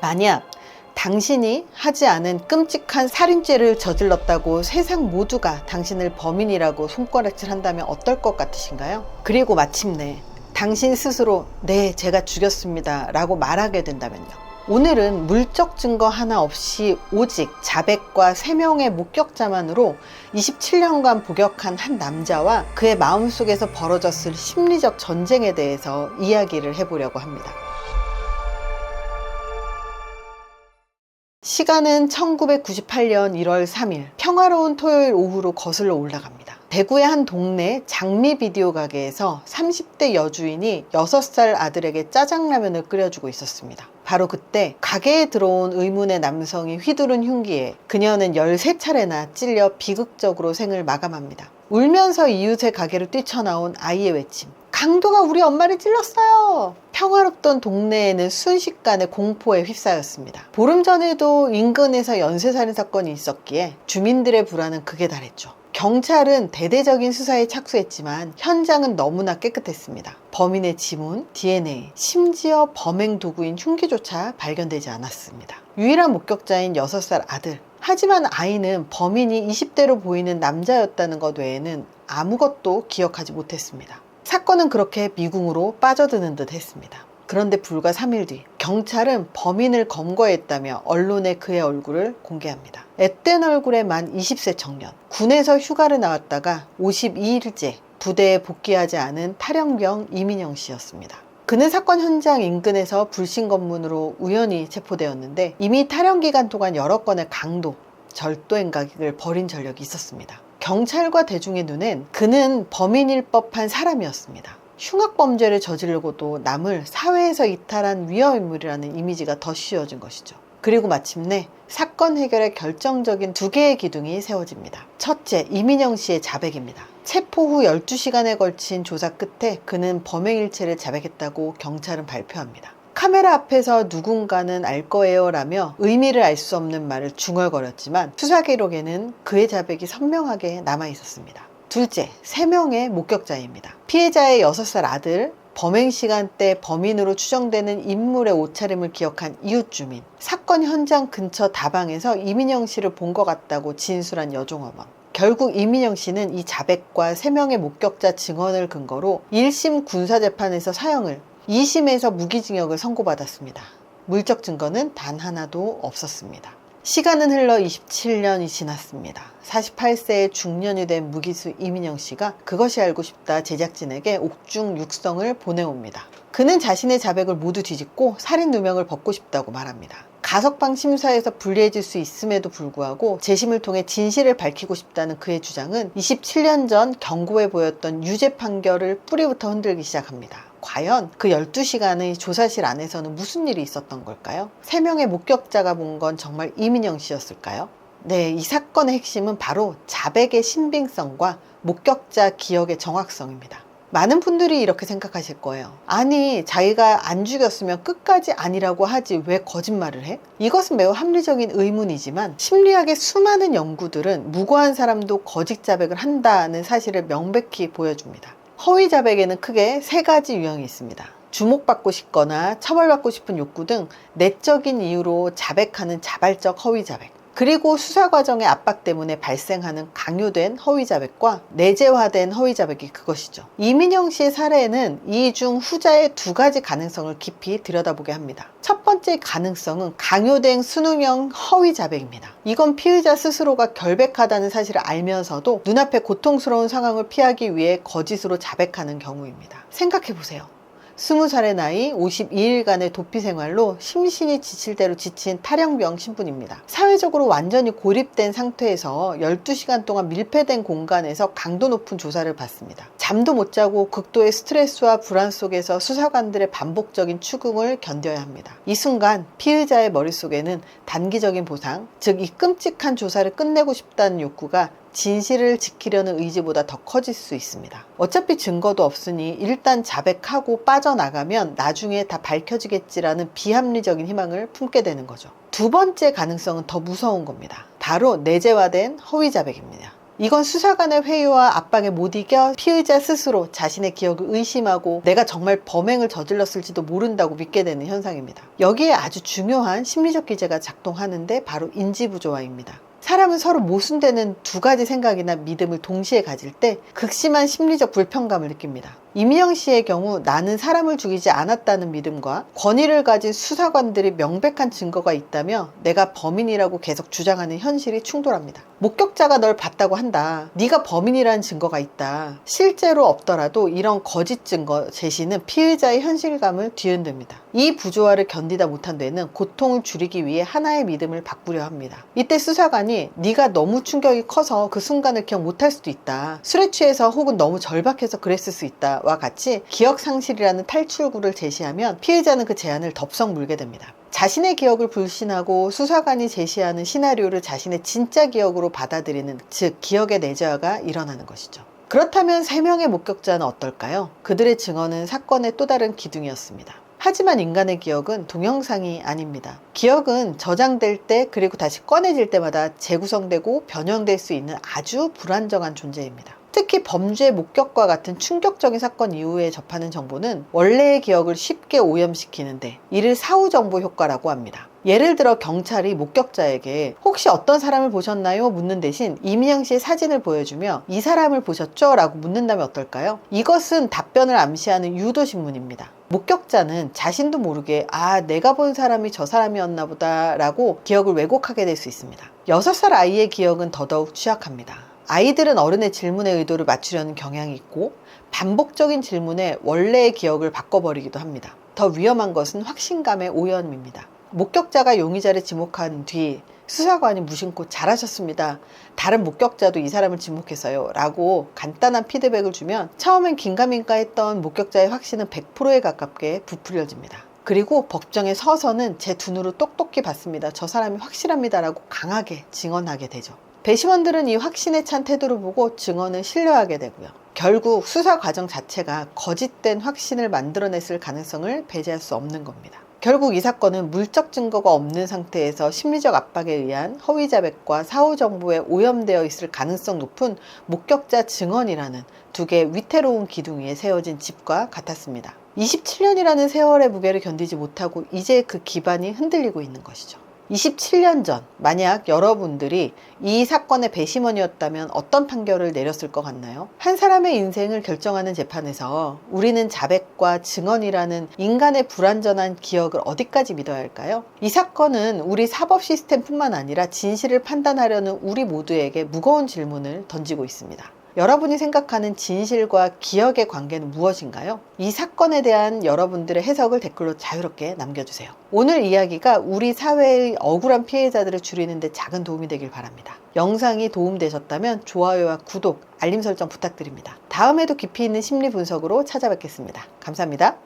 만약 당신이 하지 않은 끔찍한 살인죄를 저질렀다고 세상 모두가 당신을 범인이라고 손가락질 한다면 어떨 것 같으신가요? 그리고 마침내 당신 스스로 네, 제가 죽였습니다 라고 말하게 된다면요. 오늘은 물적 증거 하나 없이 오직 자백과 3명의 목격자만으로 27년간 복역한 한 남자와 그의 마음속에서 벌어졌을 심리적 전쟁에 대해서 이야기를 해보려고 합니다. 시간은 1998년 1월 3일 평화로운 토요일 오후로 거슬러 올라갑니다. 대구의 한 동네 장미 비디오 가게에서 30대 여주인이 6살 아들에게 짜장라면을 끓여주고 있었습니다. 바로 그때 가게에 들어온 의문의 남성이 휘두른 흉기에 그녀는 13차례나 찔려 비극적으로 생을 마감합니다. 울면서 이웃의 가게로 뛰쳐나온 아이의 외침. 강도가 우리 엄마를 찔렀어요. 평화롭던 동네에는 순식간에 공포에 휩싸였습니다. 보름 전에도 인근에서 연쇄살인 사건이 있었기에 주민들의 불안은 극에 달했죠. 경찰은 대대적인 수사에 착수했지만 현장은 너무나 깨끗했습니다. 범인의 지문, DNA, 심지어 범행 도구인 흉기조차 발견되지 않았습니다. 유일한 목격자인 6살 아들. 하지만 아이는 범인이 20대로 보이는 남자였다는 것 외에는 아무것도 기억하지 못했습니다. 사건은 그렇게 미궁으로 빠져드는 듯 했습니다. 그런데 불과 3일 뒤 경찰은 범인을 검거했다며 언론에 그의 얼굴을 공개합니다. 앳된 얼굴의 만 20세 청년, 군에서 휴가를 나왔다가 52일째 부대에 복귀하지 않은 탈영병 이민영 씨였습니다. 그는 사건 현장 인근에서 불신 검문으로 우연히 체포되었는데 이미 탈영 기간 동안 여러 건의 강도, 절도 행각을 벌인 전력이 있었습니다. 경찰과 대중의 눈엔 그는 범인일 법한 사람이었습니다. 흉악범죄를 저지르고도 남을 사회에서 이탈한 위험인물이라는 이미지가 더 씌워진 것이죠. 그리고 마침내 사건 해결에 결정적인 2개의 기둥이 세워집니다. 첫째, 이민영 씨의 자백입니다. 체포 후 12시간에 걸친 조사 끝에 그는 범행일체를 자백했다고 경찰은 발표합니다. 카메라 앞에서 누군가는 알 거예요 라며 의미를 알 수 없는 말을 중얼거렸지만 수사 기록에는 그의 자백이 선명하게 남아 있었습니다. 둘째, 3명의 목격자입니다. 피해자의 6살 아들, 범행 시간대 범인으로 추정되는 인물의 옷차림을 기억한 이웃 주민, 사건 현장 근처 다방에서 이민영 씨를 본 것 같다고 진술한 여종어머. 결국 이민영 씨는 이 자백과 3명의 목격자 증언을 근거로 1심 군사재판에서 사형을, 2심에서 무기징역을 선고받았습니다. 물적 증거는 단 하나도 없었습니다. 시간은 흘러 27년이 지났습니다. 48세의 중년이 된 무기수 이민영 씨가 그것이 알고 싶다 제작진에게 옥중 육성을 보내옵니다. 그는 자신의 자백을 모두 뒤집고 살인 누명을 벗고 싶다고 말합니다. 가석방 심사에서 불리해질 수 있음에도 불구하고 재심을 통해 진실을 밝히고 싶다는 그의 주장은 27년 전 경고해 보였던 유죄 판결을 뿌리부터 흔들기 시작합니다. 과연 그 12시간의 조사실 안에서는 무슨 일이 있었던 걸까요? 3명의 목격자가 본 건 정말 이민영 씨였을까요? 네, 이 사건의 핵심은 바로 자백의 신빙성과 목격자 기억의 정확성입니다. 많은 분들이 이렇게 생각하실 거예요. 아니, 자기가 안 죽였으면 끝까지 아니라고 하지 왜 거짓말을 해? 이것은 매우 합리적인 의문이지만 심리학의 수많은 연구들은 무고한 사람도 거짓 자백을 한다는 사실을 명백히 보여줍니다. 허위 자백에는 크게 3가지 유형이 있습니다. 주목받고 싶거나 처벌받고 싶은 욕구 등 내적인 이유로 자백하는 자발적 허위 자백, 그리고 수사 과정의 압박 때문에 발생하는 강요된 허위 자백과 내재화된 허위 자백이 그것이죠. 이민영 씨의 사례에는 이 중 후자의 2가지 가능성을 깊이 들여다보게 합니다. 첫 번째 가능성은 강요된 수능형 허위 자백입니다. 이건 피의자 스스로가 결백하다는 사실을 알면서도 눈앞에 고통스러운 상황을 피하기 위해 거짓으로 자백하는 경우입니다. 생각해보세요. 20살의 나이, 52일간의 도피 생활로 심신이 지칠 대로 지친 탈영병 신분입니다. 사회적으로 완전히 고립된 상태에서 12시간 동안 밀폐된 공간에서 강도 높은 조사를 받습니다. 잠도 못 자고 극도의 스트레스와 불안 속에서 수사관들의 반복적인 추궁을 견뎌야 합니다. 이 순간 피의자의 머릿속에는 단기적인 보상, 즉 이 끔찍한 조사를 끝내고 싶다는 욕구가 진실을 지키려는 의지보다 더 커질 수 있습니다. 어차피 증거도 없으니 일단 자백하고 빠져나가면 나중에 다 밝혀지겠지라는 비합리적인 희망을 품게 되는 거죠. 2번째 가능성은 더 무서운 겁니다. 바로 내재화된 허위 자백입니다. 이건 수사관의 회유와 압박에 못 이겨 피의자 스스로 자신의 기억을 의심하고 내가 정말 범행을 저질렀을지도 모른다고 믿게 되는 현상입니다. 여기에 아주 중요한 심리적 기제가 작동하는데 바로 인지부조화입니다. 사람은 서로 모순되는 두 가지 생각이나 믿음을 동시에 가질 때 극심한 심리적 불편감을 느낍니다. 이미영 씨의 경우 나는 사람을 죽이지 않았다는 믿음과 권위를 가진 수사관들이 명백한 증거가 있다며 내가 범인이라고 계속 주장하는 현실이 충돌합니다. 목격자가 널 봤다고 한다. 네가 범인이라는 증거가 있다. 실제로 없더라도 이런 거짓 증거 제시는 피의자의 현실감을 뒤흔듭니다. 이 부조화를 견디다 못한 뇌는 고통을 줄이기 위해 하나의 믿음을 바꾸려 합니다. 이때 수사관이 네가 너무 충격이 커서 그 순간을 기억 못할 수도 있다. 술에 취해서 혹은 너무 절박해서 그랬을 수 있다. 와 같이 기억상실이라는 탈출구를 제시하면 피의자는 그 제안을 덥석 물게 됩니다. 자신의 기억을 불신하고 수사관이 제시하는 시나리오를 자신의 진짜 기억으로 받아들이는, 즉 기억의 내재화가 일어나는 것이죠. 그렇다면 3명의 목격자는 어떨까요? 그들의 증언은 사건의 또 다른 기둥이었습니다. 하지만 인간의 기억은 동영상이 아닙니다. 기억은 저장될 때 그리고 다시 꺼내질 때마다 재구성되고 변형될 수 있는 아주 불안정한 존재입니다. 특히 범죄 목격과 같은 충격적인 사건 이후에 접하는 정보는 원래의 기억을 쉽게 오염시키는데 이를 사후정보 효과라고 합니다. 예를 들어 경찰이 목격자에게 혹시 어떤 사람을 보셨나요? 묻는 대신 이미영 씨의 사진을 보여주며 이 사람을 보셨죠? 라고 묻는다면 어떨까요? 이것은 답변을 암시하는 유도신문입니다. 목격자는 자신도 모르게 내가 본 사람이 저 사람이었나 보다 라고 기억을 왜곡하게 될 수 있습니다. 6살 아이의 기억은 더더욱 취약합니다. 아이들은 어른의 질문의 의도를 맞추려는 경향이 있고 반복적인 질문에 원래의 기억을 바꿔버리기도 합니다. 더 위험한 것은 확신감의 오염입니다. 목격자가 용의자를 지목한 뒤 수사관이 무심코 잘하셨습니다. 다른 목격자도 이 사람을 지목했어요. 라고 간단한 피드백을 주면 처음엔 긴가민가 했던 목격자의 확신은 100%에 가깝게 부풀려집니다. 그리고 법정에 서서는 제 두 눈으로 똑똑히 봤습니다. 저 사람이 확실합니다. 라고 강하게 증언하게 되죠. 배심원들은 이 확신에 찬 태도를 보고 증언을 신뢰하게 되고요. 결국 수사 과정 자체가 거짓된 확신을 만들어냈을 가능성을 배제할 수 없는 겁니다. 결국 이 사건은 물적 증거가 없는 상태에서 심리적 압박에 의한 허위 자백과 사후 정보에 오염되어 있을 가능성 높은 목격자 증언이라는 두 개의 위태로운 기둥 위에 세워진 집과 같았습니다. 27년이라는 세월의 무게를 견디지 못하고 이제 그 기반이 흔들리고 있는 것이죠. 27년 전 만약 여러분들이 이 사건의 배심원이었다면 어떤 판결을 내렸을 것 같나요? 한 사람의 인생을 결정하는 재판에서 우리는 자백과 증언이라는 인간의 불완전한 기억을 어디까지 믿어야 할까요? 이 사건은 우리 사법 시스템뿐만 아니라 진실을 판단하려는 우리 모두에게 무거운 질문을 던지고 있습니다. 여러분이 생각하는 진실과 기억의 관계는 무엇인가요? 이 사건에 대한 여러분들의 해석을 댓글로 자유롭게 남겨주세요. 오늘 이야기가 우리 사회의 억울한 피해자들을 줄이는 데 작은 도움이 되길 바랍니다. 영상이 도움되셨다면 좋아요와 구독, 알림 설정 부탁드립니다. 다음에도 깊이 있는 심리 분석으로 찾아뵙겠습니다. 감사합니다.